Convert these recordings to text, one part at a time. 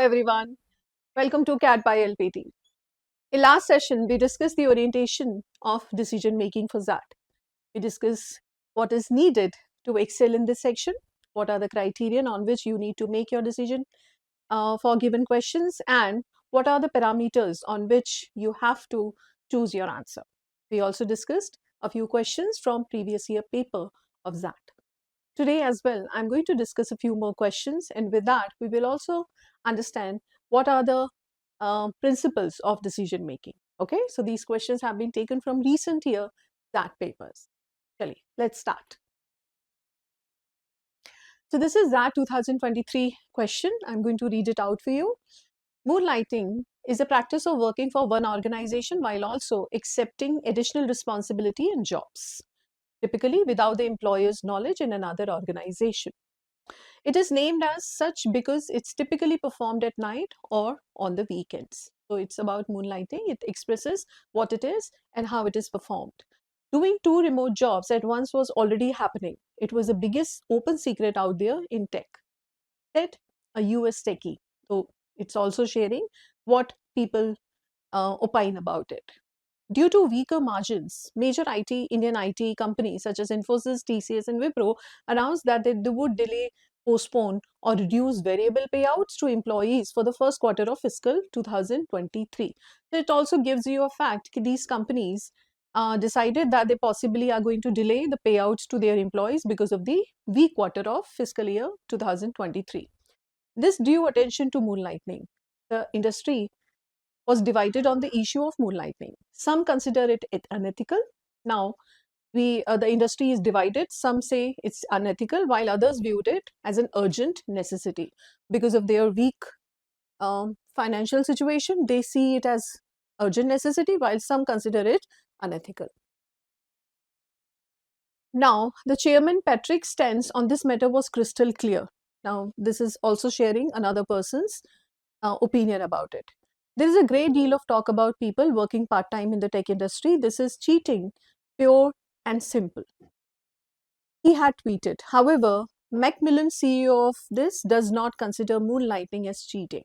everyone. Welcome to CAT by LPT. In last session, we discussed the orientation of decision making for XAT. We discussed what is needed to excel in this section, what are the criterion on which you need to make your decision for given questions, and what are the parameters on which you have to choose your answer. We also discussed a few questions from previous year paper of XAT. Today as well, I'm going to discuss a few more questions, and with that, we will also understand what are the principles of decision making. Okay, so these questions have been taken from recent year XAT papers. Chali, let's start. So this is XAT 2023 question. I'm going to read it out for you. Moonlighting is a practice of working for one organization while also accepting additional responsibility and jobs, typically without the employer's knowledge in another organization. It is named as such because it's typically performed at night or on the weekends. So it's about moonlighting. It expresses what it is and how it is performed. Doing two remote jobs at once was already happening. It was the biggest open secret out there in tech. Said a US techie. So it's also sharing what people opine about it. Due to weaker margins, major Indian IT companies such as Infosys, TCS, and Wipro announced that they would delay, postpone, or reduce variable payouts to employees for the first quarter of fiscal 2023. So it also gives you a fact that these companies decided that they possibly are going to delay the payouts to their employees because of the weak quarter of fiscal year 2023. This drew attention to moonlighting. The industry was divided on the issue of moonlighting. Some consider it unethical. Now, the industry is divided. Some say it's unethical, while others viewed it as an urgent necessity because of their weak financial situation. They see it as urgent necessity, while some consider it unethical. Now, the chairman Patrick's stance on this matter was crystal clear. Now, this is also sharing another person's opinion about it. There is a great deal of talk about people working part-time in the tech industry. This is cheating, pure and simple. He had tweeted. However, Macmillan, CEO of this, does not consider moonlighting as cheating.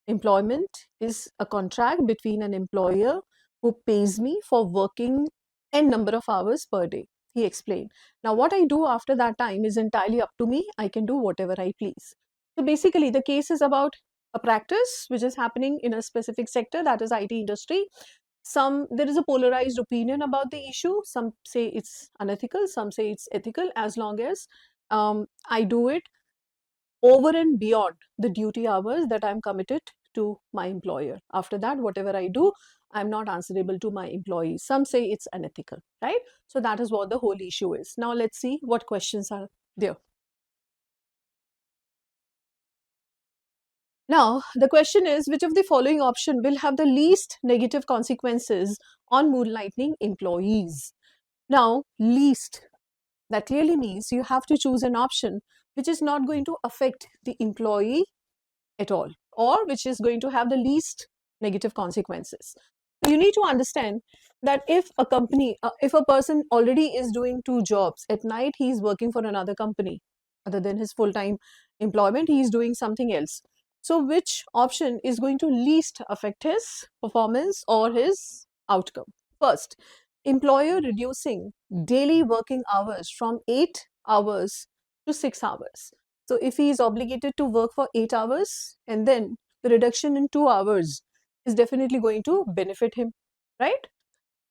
Employment is a contract between an employer who pays me for working n number of hours per day, he explained. Now, what I do after that time is entirely up to me. I can do whatever I please. So basically, the case is about a practice which is happening in a specific sector, that is IT industry. There is a polarized opinion about the issue. Some say it's unethical, some say it's ethical, as long as I do it over and beyond the duty hours that I'm committed to my employer. After that, whatever I do, I'm not answerable to my employees. Some say it's unethical, right? So that is what the whole issue is. Now let's see what questions are there. Now, the question is, which of the following option will have the least negative consequences on moonlighting employees? Now, least, that clearly means you have to choose an option which is not going to affect the employee at all, or which is going to have the least negative consequences. You need to understand that if a company, if a person already is doing two jobs, at night he is working for another company, other than his full-time employment, he is doing something else. So which option is going to least affect his performance or his outcome? First, employer reducing daily working hours from 8 hours to 6 hours. So if he is obligated to work for 8 hours, and then the reduction in 2 hours is definitely going to benefit him, right?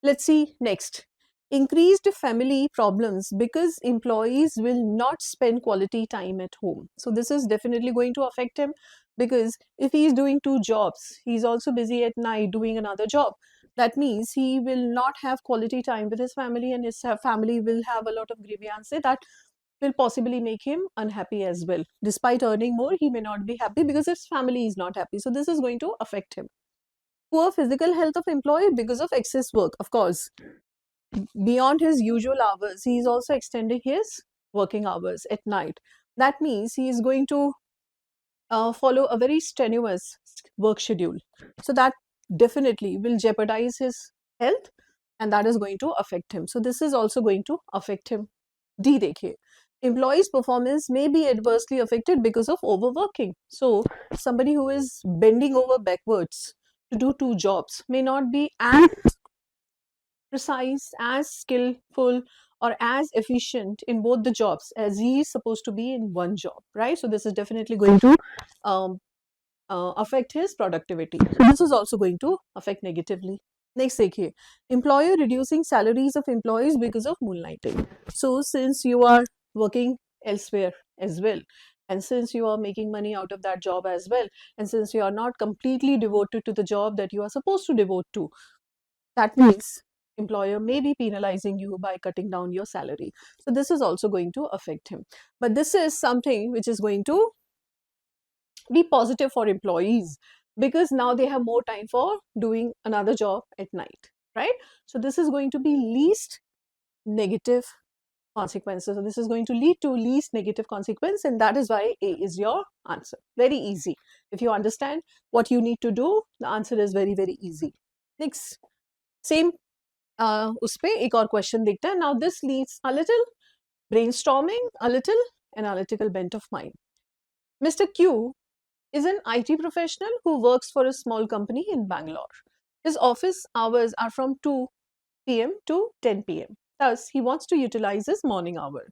Let's see next. Increased family problems because employees will not spend quality time at home. So this is definitely going to affect him, because if he is doing two jobs, he is also busy at night doing another job. That means he will not have quality time with his family, and his family will have a lot of grievances that will possibly make him unhappy as well. Despite earning more, he may not be happy because his family is not happy. So this is going to affect him. Poor physical health of employee because of excess work. Of course, beyond his usual hours, he is also extending his working hours at night. That means he is going to follow a very strenuous work schedule. So that definitely will jeopardize his health, and that is going to affect him. So this is also going to affect him. D देखिए, employees' performance may be adversely affected because of overworking. So, somebody who is bending over backwards to do two jobs may not be as precise, as skillful, or as efficient in both the jobs as he is supposed to be in one job, right? So, this is definitely going to um, affect his productivity. So, this is also going to affect negatively. Next, देखिए, employer reducing salaries of employees because of moonlighting. So, since you are working elsewhere as well, and since you are making money out of that job as well, and since you are not completely devoted to the job that you are supposed to devote to, that means employer may be penalizing you by cutting down your salary. So, this is also going to affect him. But this is something which is going to be positive for employees because now they have more time for doing another job at night, right? So this is going to be least negative consequences. So this is going to lead to least negative consequence, and that is why A is your answer. Very easy. If you understand what you need to do, the answer is very, very easy. Next, same उस पे एक और question देखते हैं. Now this leads a little brainstorming, a little analytical bent of mind. Mr. Q is an IT professional who works for a small company in Bangalore. His office hours are from 2 p.m. to 10 p.m. Thus, he wants to utilize his morning hour.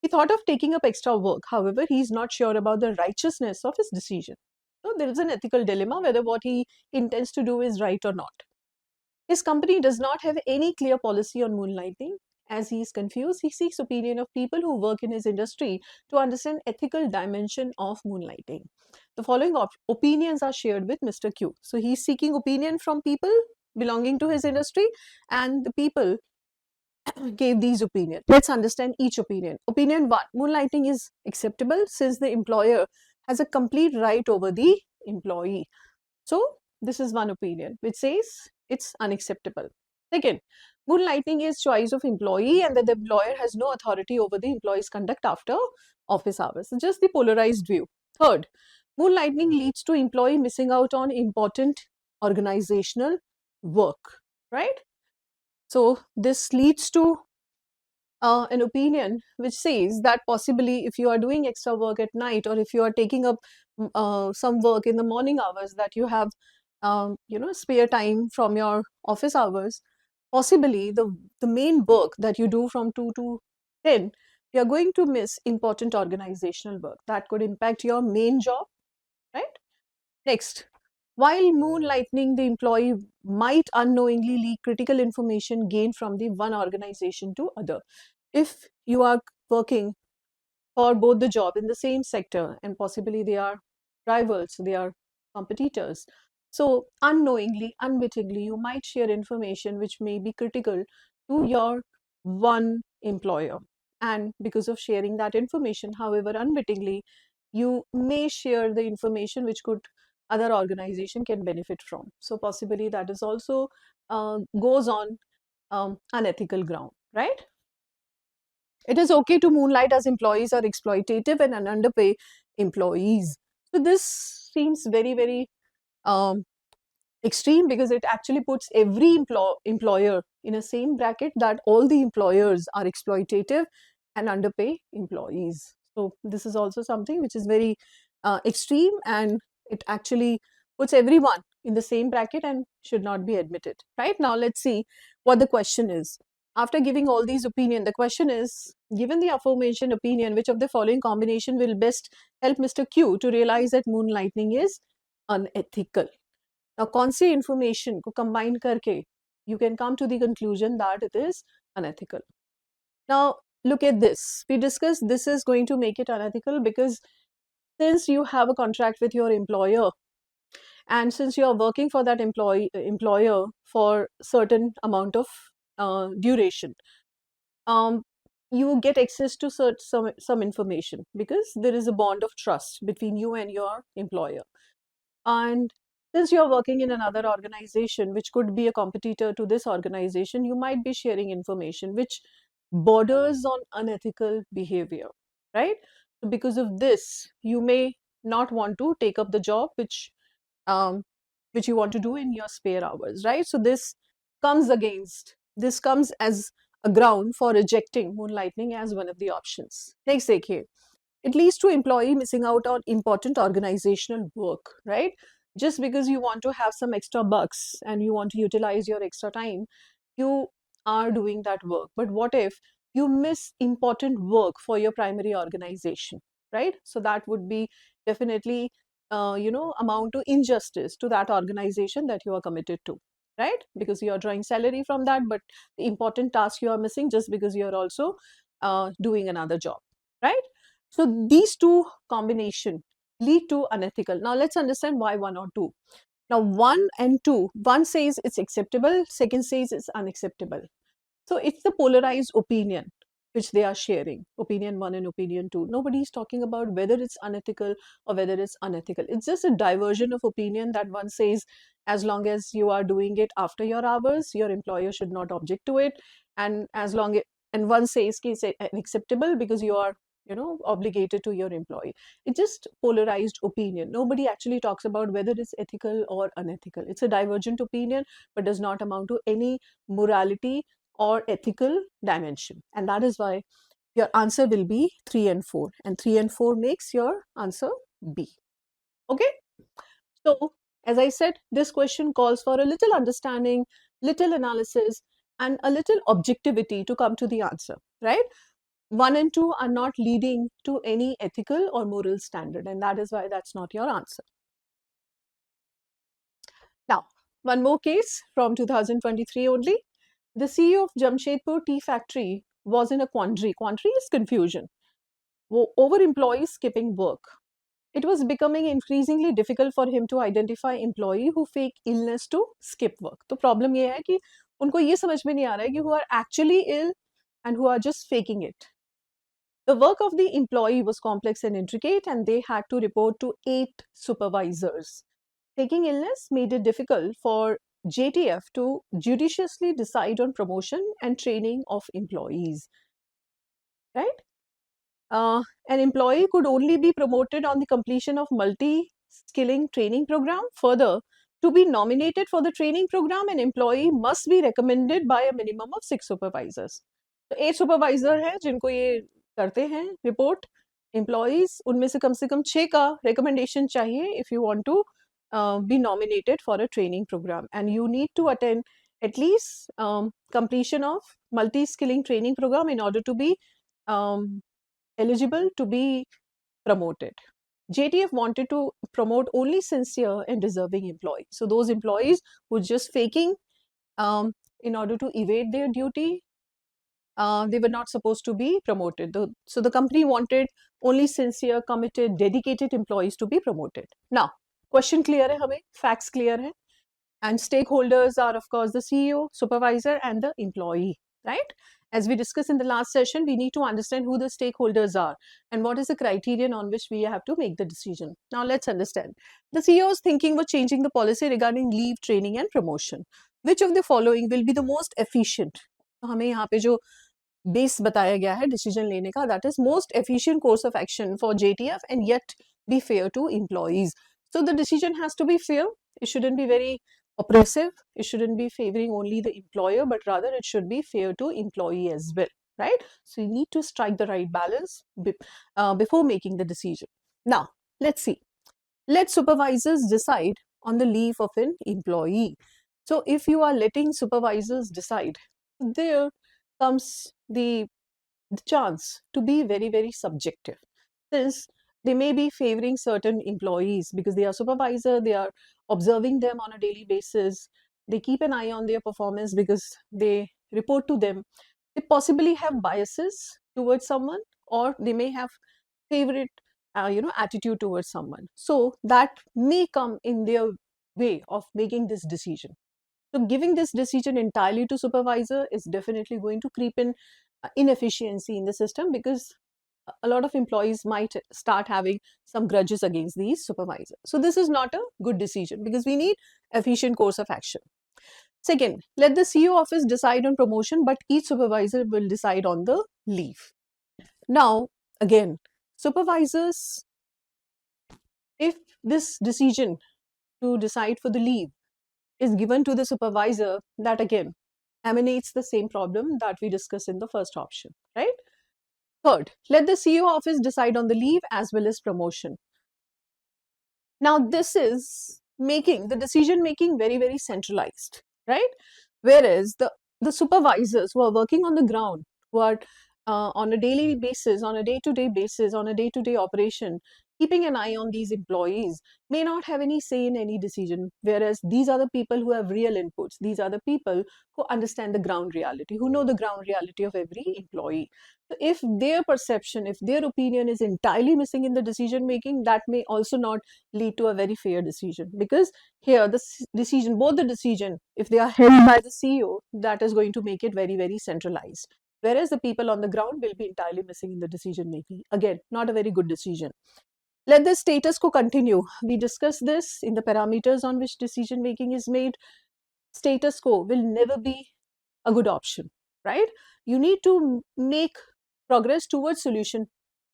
He thought of taking up extra work. However, he is not sure about the righteousness of his decision. So, there is an ethical dilemma whether what he intends to do is right or not. His company does not have any clear policy on moonlighting. As he is confused, he seeks opinion of people who work in his industry to understand ethical dimension of moonlighting. The following opinions are shared with Mr. Q. So he is seeking opinion from people belonging to his industry, and the people gave these opinions. Let's understand each opinion. Opinion 1. Moonlighting is acceptable since the employer has a complete right over the employee. So this is one opinion which says it's unacceptable. Second, moonlighting is choice of employee and that the employer has no authority over the employee's conduct after office hours. So just the polarized view. Third, moonlighting leads to employee missing out on important organizational work, right? So this leads to an opinion which says that possibly if you are doing extra work at night or if you are taking up some work in the morning hours that you have spare time from your office hours, possibly the main work that you do from 2 to 10, you are going to miss important organizational work that could impact your main job, right? Next, while moonlightning, the employee might unknowingly leak critical information gained from the one organization to other. If you are working for both the job in the same sector and possibly they are rivals, they are competitors. So unknowingly, unwittingly, you might share information which may be critical to your one employer. And because of sharing that information, however, unwittingly, you may share the information which could other organization can benefit from. So possibly that is also goes on unethical ground, right? It is okay to moonlight as employees are exploitative and underpay employees. So this seems very, very um, extreme because it actually puts every employer in a same bracket that all the employers are exploitative and underpay employees. So this is also something which is very extreme, and it actually puts everyone in the same bracket and should not be admitted. Right now, let's see what the question is. After giving all these opinions, the question is, given the aforementioned opinion, which of the following combination will best help Mr. Q to realize that moonlighting is unethical? Now, कौन सी information को combine करके you can come to the conclusion that it is unethical. Now, look at this. We discussed this is going to make it unethical because since you have a contract with your employer and since you are working for that employer for certain amount of duration, um, you get access to some information because there is a bond of trust between you and your employer. And since you're working in another organization, which could be a competitor to this organization, you might be sharing information which borders on unethical behavior, right? So because of this, you may not want to take up the job um, which you want to do in your spare hours, right? So this comes as a ground for rejecting moonlighting as one of the options. Next, देखिए, it leads to employee missing out on important organizational work, right? Just because you want to have some extra bucks and you want to utilize your extra time, you are doing that work. But what if you miss important work for your primary organization, right? So that would be definitely, amount to injustice to that organization that you are committed to, right? Because you are drawing salary from that, but the important task you are missing just because you are also doing another job, right? So these two combination lead to unethical. Now let's understand why one or two. Now one and two, one says it's acceptable, second says it's unacceptable. So it's the polarized opinion which they are sharing, opinion one and opinion two. Nobody is talking about whether it's unethical or whether it's unethical. It's just a diversion of opinion that one says as long as you are doing it after your hours, your employer should not object to it. And as long as, and one says it's acceptable because you are obligated to your employee. It's just polarized opinion. Nobody actually talks about whether it's ethical or unethical. It's a divergent opinion but does not amount to any morality or ethical dimension. And that is why your answer will be 3 and 4. And 3 and 4 makes your answer B. Okay? So, as I said, this question calls for a little understanding, little analysis, and a little objectivity to come to the answer, right? 1 and 2 are not leading to any ethical or moral standard, and that is why that's not your answer. Now, one more case from 2023 only. The CEO of Jamshedpur tea factory was in a quandary. Quandary is confusion over employees skipping work. It was becoming increasingly difficult for him to identify employee who fake illness to skip work. तो problem ये है कि उनको ये समझ में नहीं आ रहा है कि who are actually ill and who are just faking it. The work of the employee was complex and intricate, and they had to report to 8 supervisors. Taking illness made it difficult for JTF to judiciously decide on promotion and training of employees, right? An employee could only be promoted on the completion of multi-skilling training program. Further, to be nominated for the training program, an employee must be recommended by a minimum of 6 supervisors. तो 8 supervisor है जिनको ये करते हैं report employees, उनमें से कम 6 का recommendation चाहिए if you want to be nominated for a training program, and you need to attend at least completion of multi-skilling training program in order to be eligible to be promoted. JTF wanted to promote only sincere and deserving employees. So those employees who just faking in order to evade their duty, they were not supposed to be promoted. So the company wanted only sincere, committed, dedicated employees to be promoted. Now, question clear hai hame, facts clear hai. And stakeholders are, of course, the CEO, supervisor, and the employee, right? As we discussed in the last session, we need to understand who the stakeholders are and what is the criterion on which we have to make the decision. Now, let's understand. The CEO's thinking was changing the policy regarding leave, training, and promotion. Which of the following will be the most efficient? तो हमें यहाँ पे जो base बताया गया है decision लेने का, that is most efficient course of action for JTF and yet be fair to employees. So the decision has to be fair. It shouldn't be very oppressive. It shouldn't be favoring only the employer, but rather it should be fair to employee as well, right? So you need to strike the right balance before making the decision. Now, let's see. Let supervisors decide on the leave of an employee. So if you are letting supervisors decide, there comes the chance to be very, very subjective. Since they may be favoring certain employees because they are supervisor, they are observing them on a daily basis, they keep an eye on their performance because they report to them. They possibly have biases towards someone, or they may have favorite attitude towards someone. So that may come in their way of making this decision. So giving this decision entirely to supervisor is definitely going to creep in inefficiency in the system, because a lot of employees might start having some grudges against these supervisors. So this is not a good decision because we need efficient course of action. Second, let the CEO office decide on promotion, but each supervisor will decide on the leave. Now, again, supervisors, if this decision to decide for the leave is given to the supervisor, that again, emanates the same problem that we discussed in the first option, right? Third, let the CEO office decide on the leave as well as promotion. Now, this is making the decision making very, very centralized, right? Whereas the supervisors who are working on the ground, who are on a daily basis, on a day-to-day basis, on a day-to-day operation, keeping an eye on these employees, may not have any say in any decision. Whereas these are the people who have real inputs. These are the people who understand the ground reality, who know the ground reality of every employee. So if their perception, if their opinion is entirely missing in the decision making, that may also not lead to a very fair decision, because here the decision, both the decision, if they are held by the CEO, that is going to make it very, very centralized, whereas the people on the ground will be entirely missing in the decision making. Again, not a very good decision. Let the status quo continue. We discussed this in the parameters on which decision making is made. Status quo will never be a good option, right? You need to make progress towards solution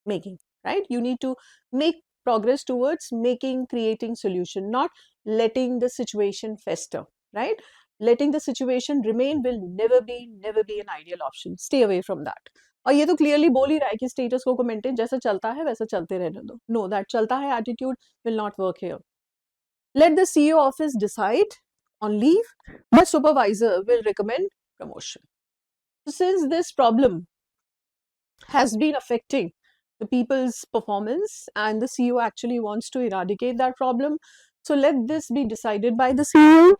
making, right? You need to make progress towards creating solution, not letting the situation fester, right? Letting the situation remain will never be an ideal option. Stay away from that. और ये तो clearly बोल ही रहा है कि status को maintain जैसा चलता है वैसा चलते रहने दो. नो, दैट चलता है attitude will not work here. Let the CEO office decide on leave, but supervisor will recommend promotion. So since this problem has been affecting the people's performance and the CEO actually wants to eradicate that problem, so let this be decided by the CEO,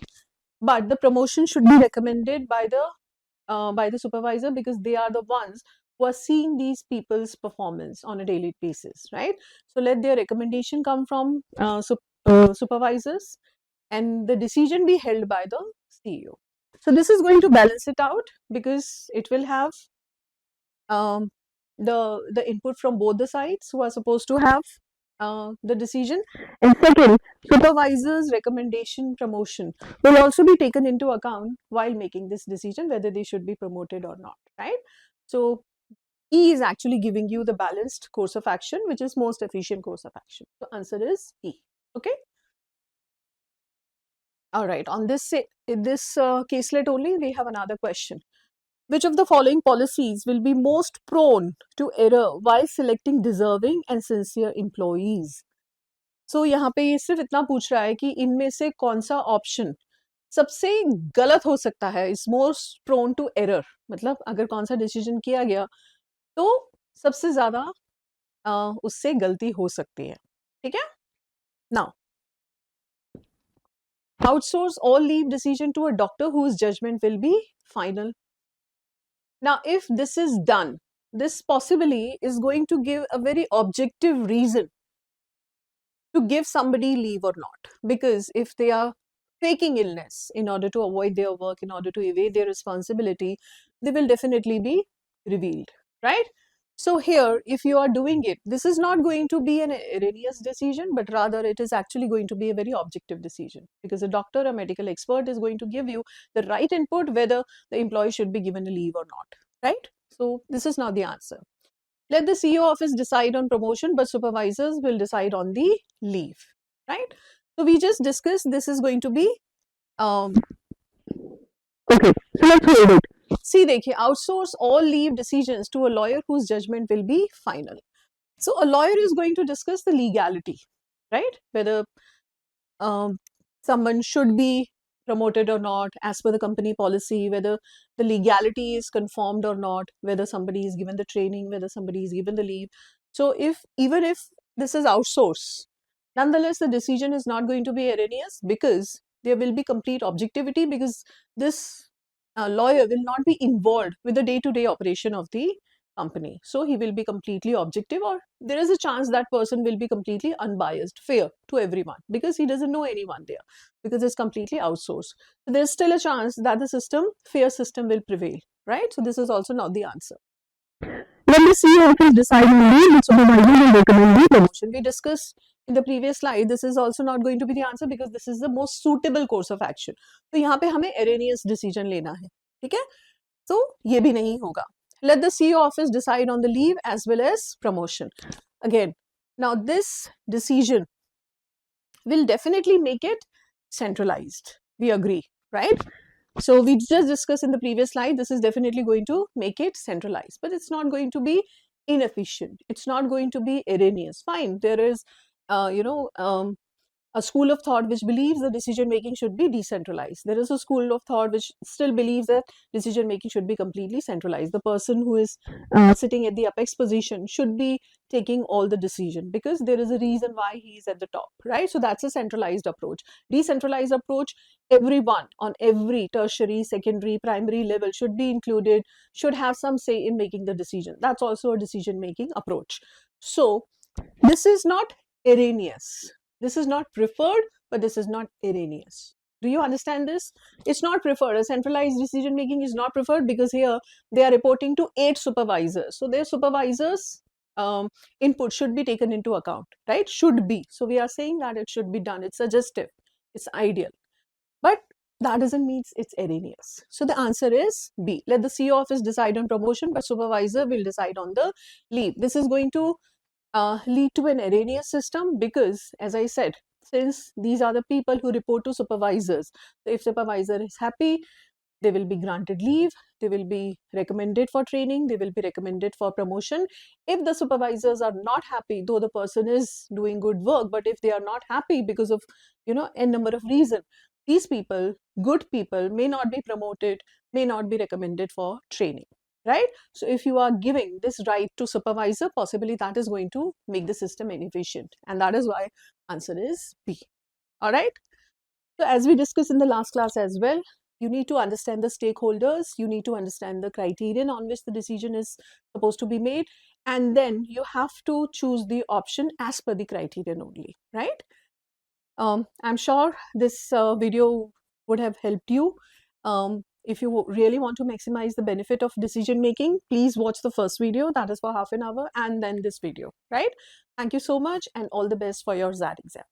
but the promotion should be recommended by the supervisor, because they are the ones who are seeing these people's performance on a daily basis, right? So let their recommendation come from supervisors and the decision be held by the CEO. So this is going to balance it out, because it will have um, the input from both the sides who are supposed to have the decision. And second, supervisor's recommendation promotion will also be taken into account while making this decision whether they should be promoted or not, right? So E is actually giving you the balanced course of action, which is most efficient course of action. So answer is E. Okay. All right. On this caselet only, we have another question. Which of the following policies will be most prone to error while selecting deserving and sincere employees? So यहाँ पे ये सिर्फ इतना पूछ रहा है कि इनमें से कौन सा ऑप्शन सबसे गलत हो सकता है, is most prone to error. मतलब अगर कौन सा डिसीजन किया गया तो सबसे ज्यादा उससे गलती हो सकती है. ठीक है. Now, outsource all leave decision to a doctor whose judgment will be final. Now, if this is done, this possibly is going to give a very objective reason to give somebody leave or not. Because if they are faking illness in order to avoid their work, in order to evade their responsibility, they will definitely be revealed, right? So here, if you are doing it, this is not going to be an erroneous decision, but rather it is actually going to be a very objective decision, because a doctor, a medical expert is going to give you the right input whether the employee should be given a leave or not, right? So this is now the answer. Let the CEO office decide on promotion, but supervisors will decide on the leave, right? So we just discussed this is going to be okay. So let's hold it. See, देखिए, outsource all leave decisions to a lawyer whose judgment will be final. So a lawyer is going to discuss the legality, right? Whether someone should be promoted or not as per the company policy, whether the legality is conformed or not, whether somebody is given the training, whether somebody is given the leave. So even if this is outsourced, nonetheless the decision is not going to be erroneous, because there will be complete objectivity, because this lawyer will not be involved with the day-to-day operation of the company. So he will be completely objective, or there is a chance that person will be completely unbiased, fair to everyone, because he doesn't know anyone there, because it's completely outsourced. So there's still a chance that the fair system will prevail, right? So this is also not the answer. Let me see how it is deciding the supervisor will recommend the promotion. We discussed in the previous slide, this is also not going to be the answer, because this is the most suitable course of action. तो यहाँ पे हमें erroneous decision लेना है, ठीक है? तो ये भी नहीं होगा. Let the CEO office decide on the leave as well as promotion. Again, now this decision will definitely make it centralized. We agree, right? So we just discussed in the previous slide, this is definitely going to make it centralized, but it's not going to be inefficient. It's not going to be erroneous. Fine, there is, a school of thought which believes the decision making should be decentralized. There is a school of thought which still believes that decision making should be completely centralized. The person who is sitting at the apex position should be taking all the decision because there is a reason why he is at the top, right? So that's a centralized approach. Decentralized approach, everyone on every tertiary, secondary, primary level should be included, should have some say in making the decision. That's also a decision making approach. So this is not erroneous. This is not preferred, but this is not erroneous. Do you understand this? It's not preferred. A centralized decision making is not preferred because here they are reporting to 8 supervisors. So their supervisors' input should be taken into account, right? Should be. So we are saying that it should be done. It's suggestive. It's ideal. But that doesn't mean it's erroneous. So the answer is B. Let the CEO office decide on promotion, but supervisor will decide on the leave. This is going to lead to an erroneous system because, as I said, since these are the people who report to supervisors, so if supervisor is happy, they will be granted leave, they will be recommended for training, they will be recommended for promotion. If the supervisors are not happy, though the person is doing good work, but if they are not happy because of, a number of reasons, these people, good people, may not be promoted, may not be recommended for training, right? So if you are giving this right to supervisor, possibly that is going to make the system inefficient, and that is why answer is B. All right. So as we discussed in the last class as well, you need to understand the stakeholders, you need to understand the criterion on which the decision is supposed to be made, and then you have to choose the option as per the criterion only, right? I'm sure this video would have helped you. If you really want to maximize the benefit of decision making, please watch the first video, that is for half an hour, and then this video, right? Thank you so much and all the best for your XAT exam.